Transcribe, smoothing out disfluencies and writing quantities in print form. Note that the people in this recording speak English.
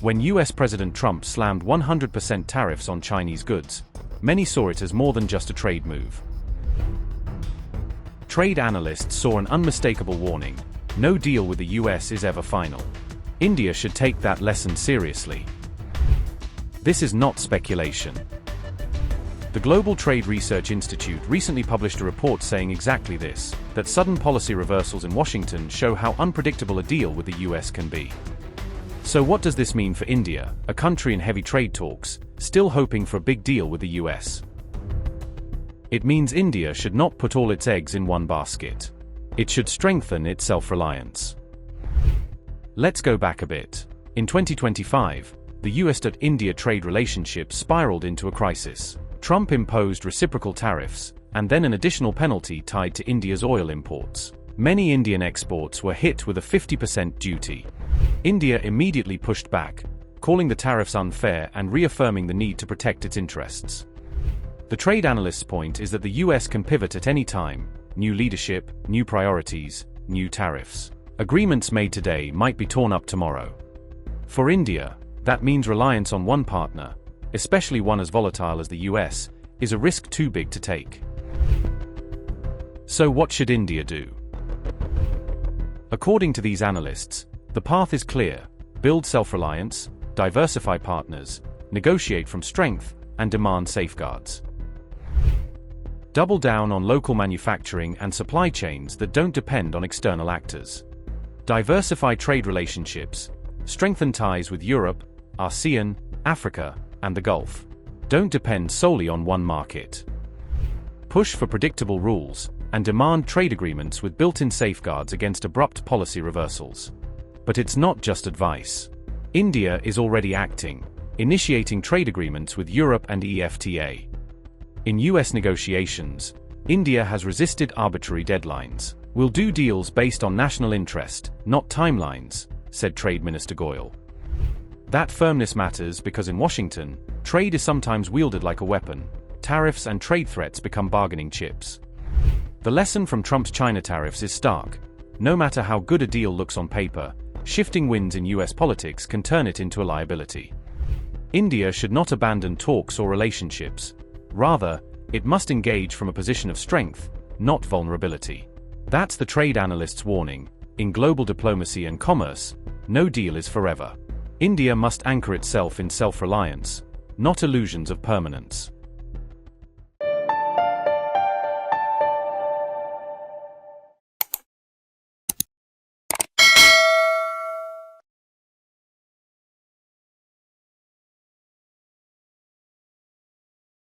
When US President Trump slammed 100% tariffs on Chinese goods, many saw it as more than just a trade move. Trade analysts saw an unmistakable warning: no deal with the US is ever final. India should take that lesson seriously. This is not speculation. The Global Trade Research Institute recently published a report saying exactly this, that sudden policy reversals in Washington show how unpredictable a deal with the US can be. So what does this mean for India, a country in heavy trade talks, still hoping for a big deal with the US? It means India should not put all its eggs in one basket. It should strengthen its self-reliance. Let's go back a bit. In 2025, the US-India trade relationship spiraled into a crisis. Trump imposed reciprocal tariffs, and then an additional penalty tied to India's oil imports. Many Indian exports were hit with a 50% duty. India immediately pushed back, calling the tariffs unfair and reaffirming the need to protect its interests. The trade analyst's point is that the US can pivot at any time: new leadership, new priorities, new tariffs. Agreements made today might be torn up tomorrow. For India, that means reliance on one partner, especially one as volatile as the US, is a risk too big to take. So what should India do? According to these analysts, the path is clear: build self-reliance, diversify partners, negotiate from strength, and demand safeguards. Double down on local manufacturing and supply chains that don't depend on external actors. Diversify trade relationships, strengthen ties with Europe, ASEAN, Africa, and the Gulf. Don't depend solely on one market. Push for predictable rules, and demand trade agreements with built-in safeguards against abrupt policy reversals. But it's not just advice. India is already acting, initiating trade agreements with Europe and EFTA. In US negotiations, India has resisted arbitrary deadlines. We'll do deals based on national interest, not timelines, said Trade Minister Goyal. That firmness matters because in Washington, trade is sometimes wielded like a weapon. Tariffs and trade threats become bargaining chips. The lesson from Trump's China tariffs is stark. No matter how good a deal looks on paper, shifting winds in US politics can turn it into a liability. India should not abandon talks or relationships. Rather, it must engage from a position of strength, not vulnerability. That's the trade analyst's warning: in global diplomacy and commerce, no deal is forever. India must anchor itself in self-reliance, not illusions of permanence.